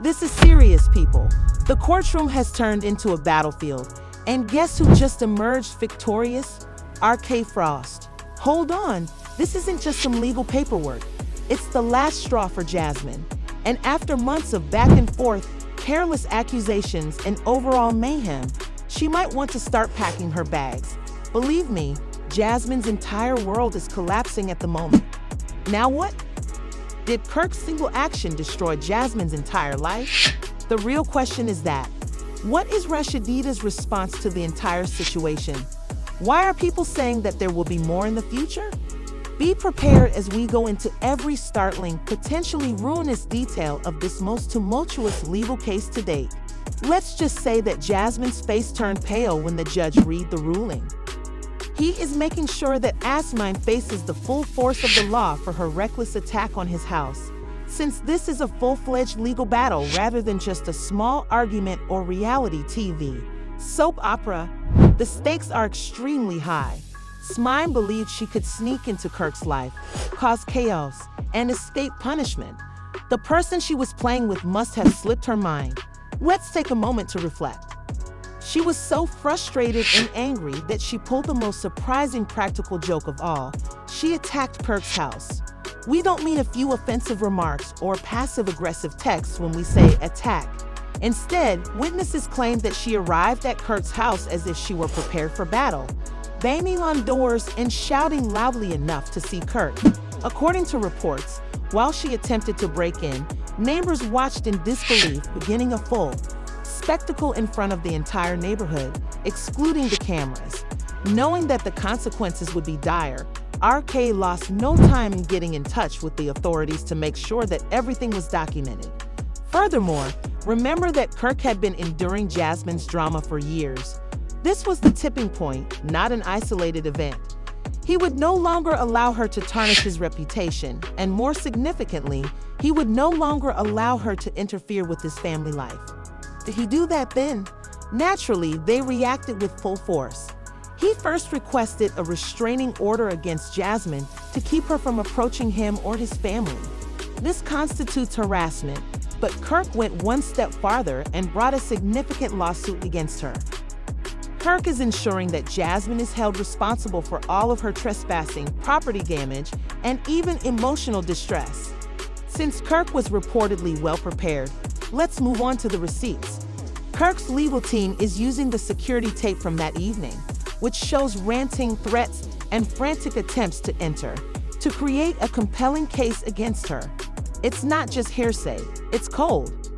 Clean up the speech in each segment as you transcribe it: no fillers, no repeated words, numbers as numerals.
This is serious, people. The courtroom has turned into a battlefield. And guess who just emerged victorious? RK Frost. Hold on, this isn't just some legal paperwork. It's the last straw for Jasmine. And after months of back and forth, careless accusations, and overall mayhem, she might want to start packing her bags. Believe me, Jasmine's entire world is collapsing at the moment. Now what? Did Kirk's single action destroy Jasmine's entire life? The real question is that, what is Rashida's response to the entire situation? Why are people saying that there will be more in the future? Be prepared as we go into every startling, potentially ruinous detail of this most tumultuous legal case to date. Let's just say that Jasmine's face turned pale when the judge read the ruling. He is making sure that Jasmine faces the full force of the law for her reckless attack on his house. Since this is a full-fledged legal battle rather than just a small argument or reality TV soap opera, the stakes are extremely high. Jasmine believed she could sneak into Kirk's life, cause chaos, and escape punishment. The person she was playing with must have slipped her mind. Let's take a moment to reflect. She was so frustrated and angry that she pulled the most surprising practical joke of all. She attacked Kirk's house. We don't mean a few offensive remarks or passive-aggressive texts when we say attack. Instead, witnesses claimed that she arrived at Kirk's house as if she were prepared for battle, banging on doors and shouting loudly enough to see Kirk. According to reports, while she attempted to break in, neighbors watched in disbelief, beginning a full spectacle in front of the entire neighborhood, excluding the cameras. Knowing that the consequences would be dire, RK lost no time in getting in touch with the authorities to make sure that everything was documented. Furthermore, remember that Kirk had been enduring Jasmine's drama for years. This was the tipping point, not an isolated event. He would no longer allow her to tarnish his reputation, and more significantly, he would no longer allow her to interfere with his family life. Did he do that then? Naturally, they reacted with full force. He first requested a restraining order against Jasmine to keep her from approaching him or his family. This constitutes harassment, but Kirk went one step farther and brought a significant lawsuit against her. Kirk is ensuring that Jasmine is held responsible for all of her trespassing, property damage, and even emotional distress. Since Kirk was reportedly well prepared, let's move on to the receipts. Kirk's legal team is using the security tape from that evening, which shows ranting, threats, and frantic attempts to enter, to create a compelling case against her. It's not just hearsay, it's cold,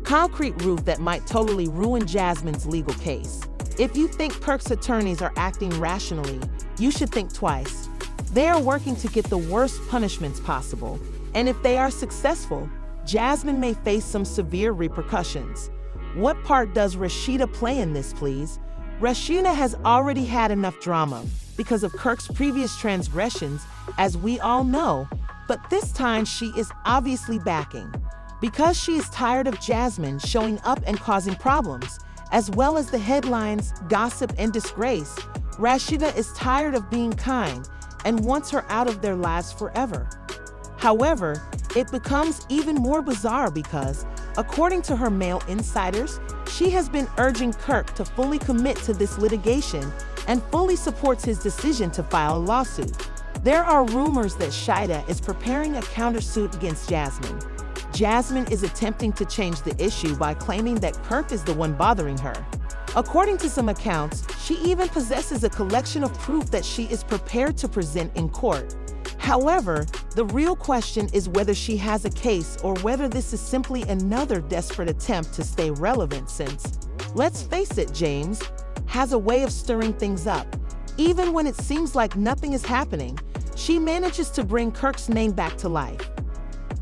concrete proof that might totally ruin Jasmine's legal case. If you think Kirk's attorneys are acting rationally, you should think twice. They are working to get the worst punishments possible, and if they are successful, Jasmine may face some severe repercussions. What part does Rashida play in this, please? Rashida has already had enough drama because of Kirk's previous transgressions, as we all know, but this time she is obviously backing. Because she is tired of Jasmine showing up and causing problems, as well as the headlines, gossip, and disgrace, Rashida is tired of being kind and wants her out of their lives forever. However, it becomes even more bizarre because, according to her male insiders, she has been urging Kirk to fully commit to this litigation and fully supports his decision to file a lawsuit. There are rumors that Shida is preparing a countersuit against Jasmine. Jasmine is attempting to change the issue by claiming that Kirk is the one bothering her. According to some accounts, she even possesses a collection of proof that she is prepared to present in court. However, the real question is whether she has a case or whether this is simply another desperate attempt to stay relevant since, let's face it, James has a way of stirring things up. Even when it seems like nothing is happening, she manages to bring Kirk's name back to life.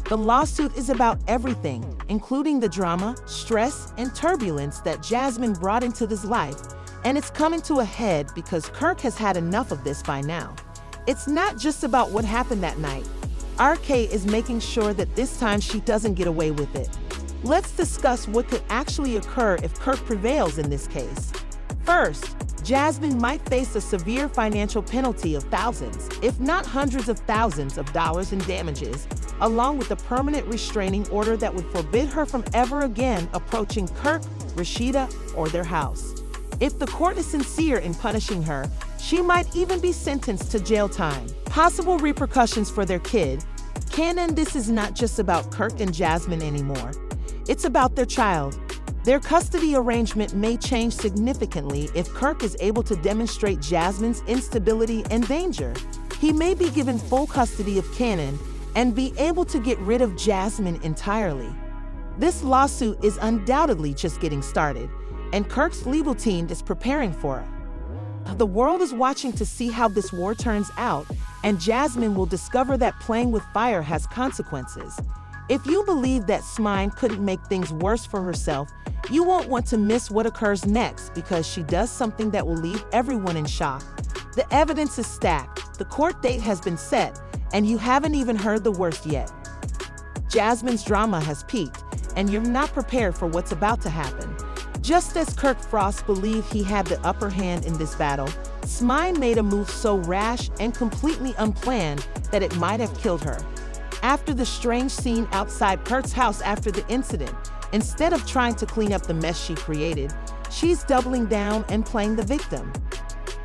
The lawsuit is about everything, including the drama, stress, and turbulence that Jasmine brought into this life, and it's coming to a head because Kirk has had enough of this by now. It's not just about what happened that night. RK is making sure that this time she doesn't get away with it. Let's discuss what could actually occur if Kirk prevails in this case. First, Jasmine might face a severe financial penalty of thousands, if not hundreds of thousands of dollars in damages, along with a permanent restraining order that would forbid her from ever again approaching Kirk, Rashida, or their house. If the court is sincere in punishing her, she might even be sentenced to jail time. Possible repercussions for their kid. Canon, this is not just about Kirk and Jasmine anymore. It's about their child. Their custody arrangement may change significantly if Kirk is able to demonstrate Jasmine's instability and danger. He may be given full custody of Canon and be able to get rid of Jasmine entirely. This lawsuit is undoubtedly just getting started, and Kirk's legal team is preparing for it. The world is watching to see how this war turns out, and Jasmine will discover that playing with fire has consequences. If you believe that Jasmine couldn't make things worse for herself, you won't want to miss what occurs next because she does something that will leave everyone in shock. The evidence is stacked, the court date has been set, and you haven't even heard the worst yet. Jasmine's drama has peaked, and you're not prepared for what's about to happen. Just as Kirk Frost believed he had the upper hand in this battle, Jasmine made a move so rash and completely unplanned that it might have killed her. After the strange scene outside Kirk's house after the incident, instead of trying to clean up the mess she created, she's doubling down and playing the victim.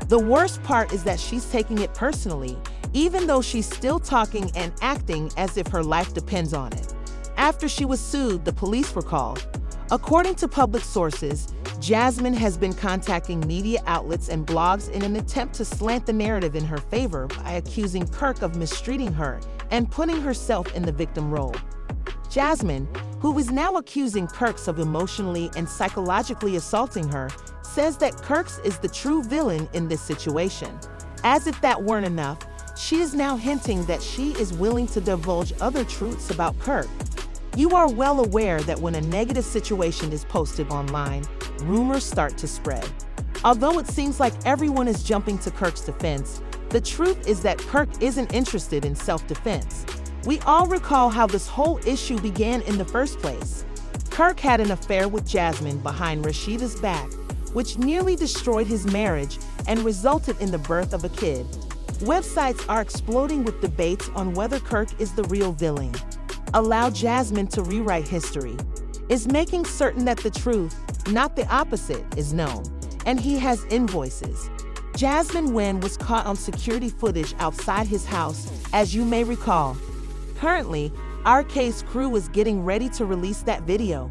The worst part is that she's taking it personally, even though she's still talking and acting as if her life depends on it. After she was sued, the police were called. According to public sources, Jasmine has been contacting media outlets and blogs in an attempt to slant the narrative in her favor by accusing Kirk of mistreating her and putting herself in the victim role. Jasmine, who is now accusing Kirk of emotionally and psychologically assaulting her, says that Kirk is the true villain in this situation. As if that weren't enough, she is now hinting that she is willing to divulge other truths about Kirk. You are well aware that when a negative situation is posted online, rumors start to spread. Although it seems like everyone is jumping to Kirk's defense, the truth is that Kirk isn't interested in self-defense. We all recall how this whole issue began in the first place. Kirk had an affair with Jasmine behind Rashida's back, which nearly destroyed his marriage and resulted in the birth of a kid. Websites are exploding with debates on whether Kirk is the real villain. Allow Jasmine to rewrite history. Is making certain that the truth, not the opposite, is known, and he has invoices. Jasmine Nguyen was caught on security footage outside his house, as you may recall. Currently, RK's crew is getting ready to release that video.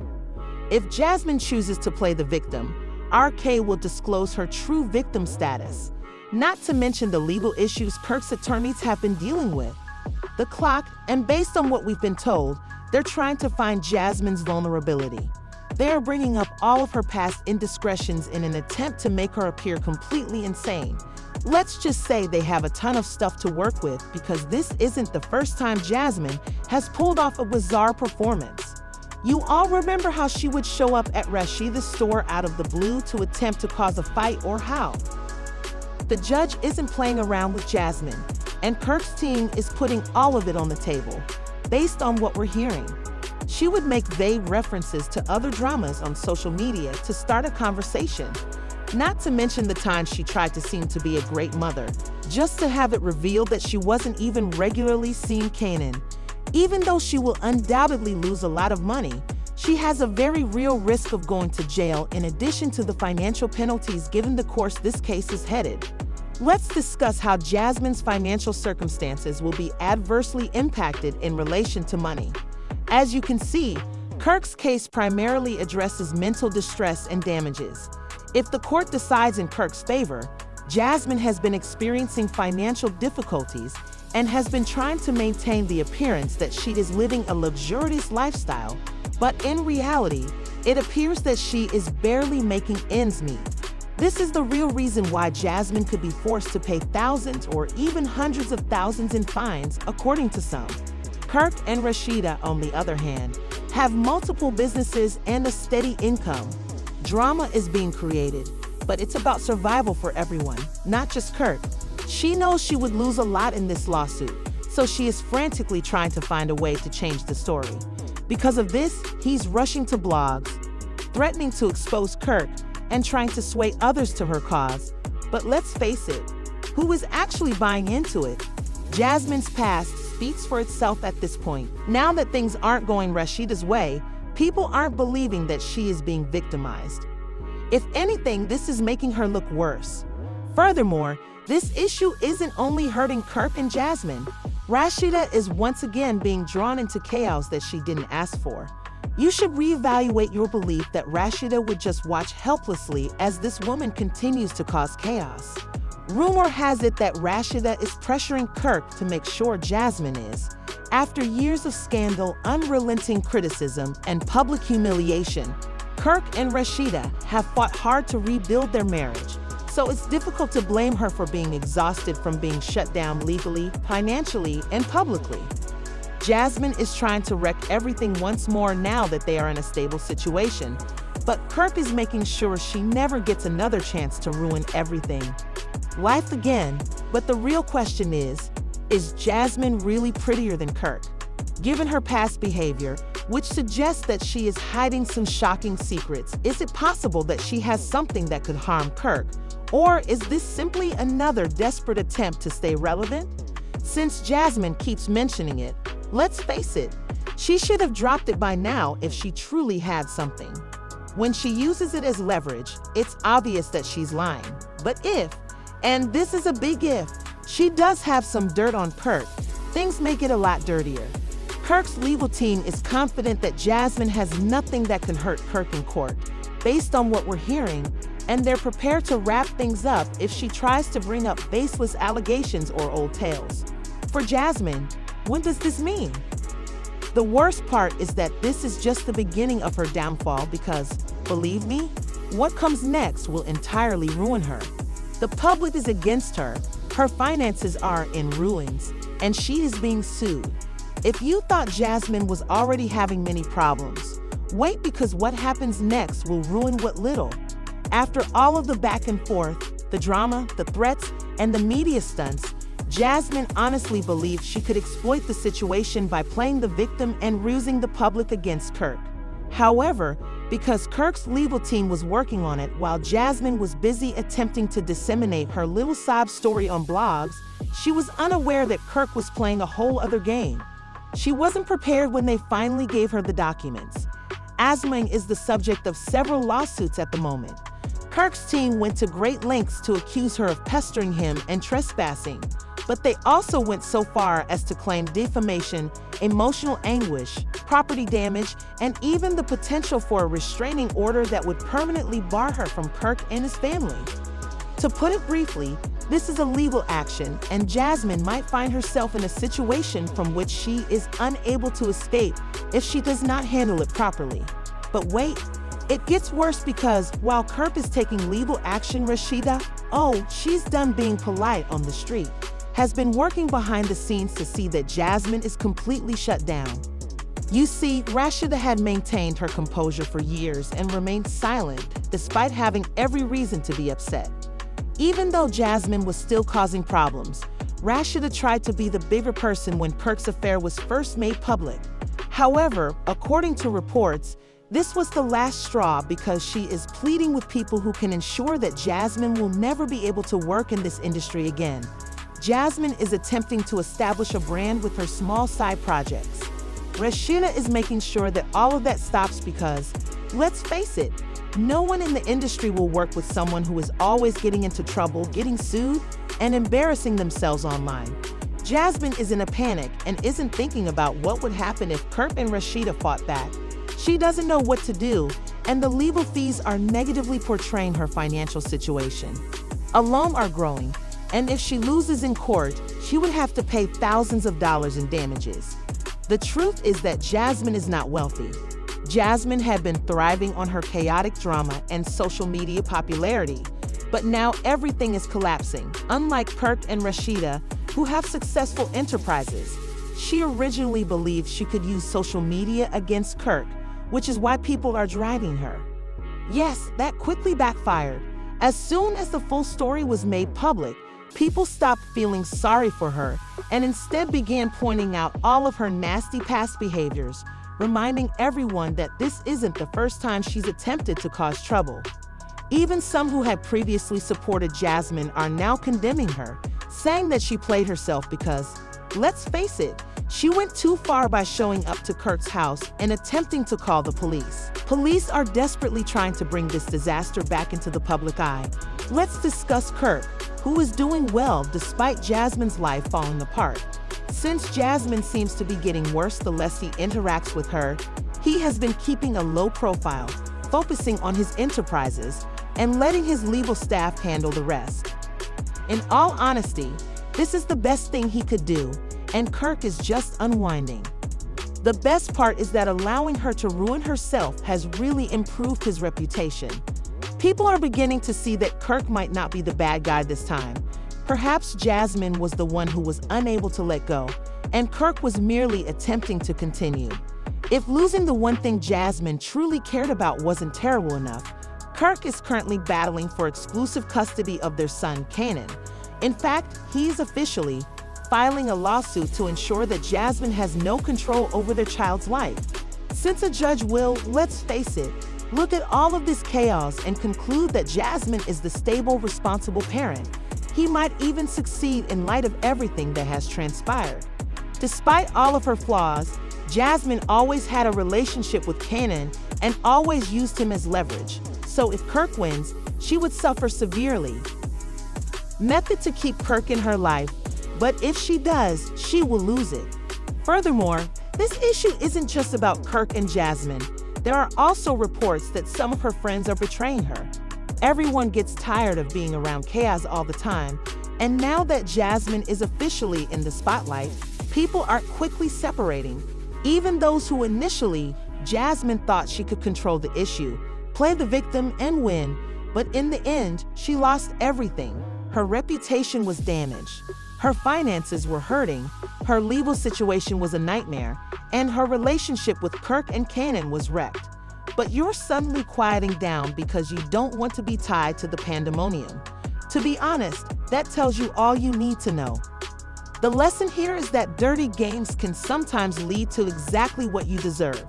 If Jasmine chooses to play the victim, RK will disclose her true victim status, not to mention the legal issues Kirk's attorneys have been dealing with. The clock, and based on what we've been told, they're trying to find Jasmine's vulnerability. They are bringing up all of her past indiscretions in an attempt to make her appear completely insane. Let's just say they have a ton of stuff to work with because this isn't the first time Jasmine has pulled off a bizarre performance. You all remember how she would show up at Rashida's store out of the blue to attempt to cause a fight or how? The judge isn't playing around with Jasmine, and Kirk's team is putting all of it on the table. Based on what we're hearing, she would make vague references to other dramas on social media to start a conversation. Not to mention the time she tried to seem to be a great mother, just to have it revealed that she wasn't even regularly seeing Kanan. Even though she will undoubtedly lose a lot of money, she has a very real risk of going to jail in addition to the financial penalties given the course this case is headed. Let's discuss how Jasmine's financial circumstances will be adversely impacted in relation to money. As you can see, Kirk's case primarily addresses mental distress and damages. If the court decides in Kirk's favor, Jasmine has been experiencing financial difficulties and has been trying to maintain the appearance that she is living a luxurious lifestyle, but in reality, it appears that she is barely making ends meet. This is the real reason why Jasmine could be forced to pay thousands or even hundreds of thousands in fines, according to some. Kirk and Rashida, on the other hand, have multiple businesses and a steady income. Drama is being created, but it's about survival for everyone, not just Kirk. She knows she would lose a lot in this lawsuit, so she is frantically trying to find a way to change the story. Because of this, he's rushing to blogs, threatening to expose Kirk, and trying to sway others to her cause. But let's face it, who is actually buying into it? Jasmine's past speaks for itself at this point. Now that things aren't going Rashida's way, people aren't believing that she is being victimized. If anything, this is making her look worse. Furthermore, this issue isn't only hurting Kirk and Jasmine. Rashida is once again being drawn into chaos that she didn't ask for. You should reevaluate your belief that Rashida would just watch helplessly as this woman continues to cause chaos. Rumor has it that Rashida is pressuring Kirk to make sure Jasmine is. After years of scandal, unrelenting criticism, and public humiliation, Kirk and Rashida have fought hard to rebuild their marriage, so it's difficult to blame her for being exhausted from being shut down legally, financially, and publicly. Jasmine is trying to wreck everything once more now that they are in a stable situation, but Kirk is making sure she never gets another chance to ruin everything. Life again, but the real question is Jasmine really prettier than Kirk? Given her past behavior, which suggests that she is hiding some shocking secrets, is it possible that she has something that could harm Kirk? Or is this simply another desperate attempt to stay relevant? Since Jasmine keeps mentioning it, let's face it, she should have dropped it by now if she truly had something. When she uses it as leverage, it's obvious that she's lying. But if, and this is a big if, she does have some dirt on Kirk, things make it a lot dirtier. Kirk's legal team is confident that Jasmine has nothing that can hurt Kirk in court, based on what we're hearing, and they're prepared to wrap things up if she tries to bring up baseless allegations or old tales. For Jasmine, what does this mean? The worst part is that this is just the beginning of her downfall because, believe me, what comes next will entirely ruin her. The public is against her, her finances are in ruins, and she is being sued. If you thought Jasmine was already having many problems, wait, because what happens next will ruin what little. After all of the back and forth, the drama, the threats, and the media stunts, Jasmine honestly believed she could exploit the situation by playing the victim and rusing the public against Kirk. However, because Kirk's legal team was working on it while Jasmine was busy attempting to disseminate her little sob story on blogs, she was unaware that Kirk was playing a whole other game. She wasn't prepared when they finally gave her the documents. Jasmine is the subject of several lawsuits at the moment. Kirk's team went to great lengths to accuse her of pestering him and trespassing, but they also went so far as to claim defamation, emotional anguish, property damage, and even the potential for a restraining order that would permanently bar her from Kirk and his family. To put it briefly, this is a legal action, and Jasmine might find herself in a situation from which she is unable to escape if she does not handle it properly. But wait, it gets worse because while Kirk is taking legal action, Rashida, she's done being polite on the street, has been working behind the scenes to see that Jasmine is completely shut down. You see, Rashida had maintained her composure for years and remained silent despite having every reason to be upset. Even though Jasmine was still causing problems, Rashida tried to be the bigger person when Kirk's affair was first made public. However, according to reports, this was the last straw because she is pleading with people who can ensure that Jasmine will never be able to work in this industry again. Jasmine is attempting to establish a brand with her small side projects. Rashida is making sure that all of that stops because, let's face it, no one in the industry will work with someone who is always getting into trouble, getting sued, and embarrassing themselves online. Jasmine is in a panic and isn't thinking about what would happen if Kirk and Rashida fought back. She doesn't know what to do, and the legal fees are negatively portraying her financial situation. Alarms are growing, and if she loses in court, she would have to pay thousands of dollars in damages. The truth is that Jasmine is not wealthy. Jasmine had been thriving on her chaotic drama and social media popularity, but now everything is collapsing. Unlike Kirk and Rashida, who have successful enterprises, she originally believed she could use social media against Kirk, which is why people are dragging her. Yes, that quickly backfired. As soon as the full story was made public, people stopped feeling sorry for her and instead began pointing out all of her nasty past behaviors, reminding everyone that this isn't the first time she's attempted to cause trouble. Even some who had previously supported Jasmine are now condemning her, saying that she played herself because, let's face it, She went too far by showing up to Kirk's house and attempting to call the police. Police are desperately trying to bring this disaster back into the public eye. Let's discuss Kirk, who is doing well despite Jasmine's life falling apart. Since Jasmine seems to be getting worse the less he interacts with her, he has been keeping a low profile, focusing on his enterprises, and letting his legal staff handle the rest. In all honesty, this is the best thing he could do, and Kirk is just unwinding. The best part is that allowing her to ruin herself has really improved his reputation. People are beginning to see that Kirk might not be the bad guy this time. Perhaps Jasmine was the one who was unable to let go, and Kirk was merely attempting to continue. If losing the one thing Jasmine truly cared about wasn't terrible enough, Kirk is currently battling for exclusive custody of their son, Kanan. In fact, he is officially filing a lawsuit to ensure that Jasmine has no control over their child's life. Since a judge will, let's face it, look at all of this chaos and conclude that Jasmine is the stable, responsible parent, he might even succeed in light of everything that has transpired. Despite all of her flaws, Jasmine always had a relationship with Kanan and always used him as leverage. So if Kirk wins, she would suffer severely. Method to keep Kirk in her life, but if she does, she will lose it. Furthermore, this issue isn't just about Kirk and Jasmine. There are also reports that some of her friends are betraying her. Everyone gets tired of being around chaos all the time, and now that Jasmine is officially in the spotlight, people are quickly separating. Even those who initially Jasmine thought she could control the issue, play the victim and win, but in the end, she lost everything. Her reputation was damaged, her finances were hurting, her legal situation was a nightmare, and her relationship with Kirk and Kanan was wrecked. But you're suddenly quieting down because you don't want to be tied to the pandemonium. To be honest, that tells you all you need to know. The lesson here is that dirty games can sometimes lead to exactly what you deserve.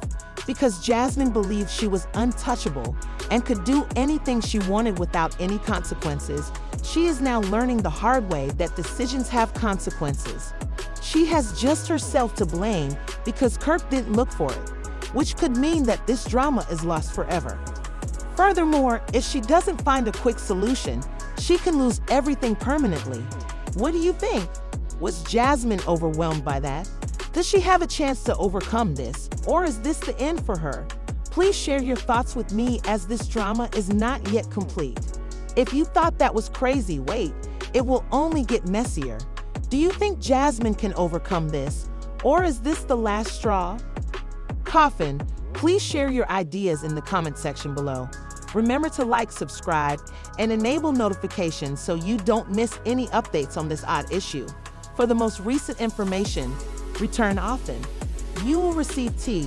Because Jasmine believed she was untouchable and could do anything she wanted without any consequences, she is now learning the hard way that decisions have consequences. She has just herself to blame because Kirk didn't look for it, which could mean that this drama is lost forever. Furthermore, if she doesn't find a quick solution, she can lose everything permanently. What do you think? Was Jasmine overwhelmed by that? Does she have a chance to overcome this, or is this the end for her? Please share your thoughts with me as this drama is not yet complete. If you thought that was crazy, wait, it will only get messier. Do you think Jasmine can overcome this, or is this the last straw? Coffin, please share your ideas in the comment section below. Remember to like, subscribe, and enable notifications so you don't miss any updates on this odd issue. For the most recent information, return often. You will receive tea.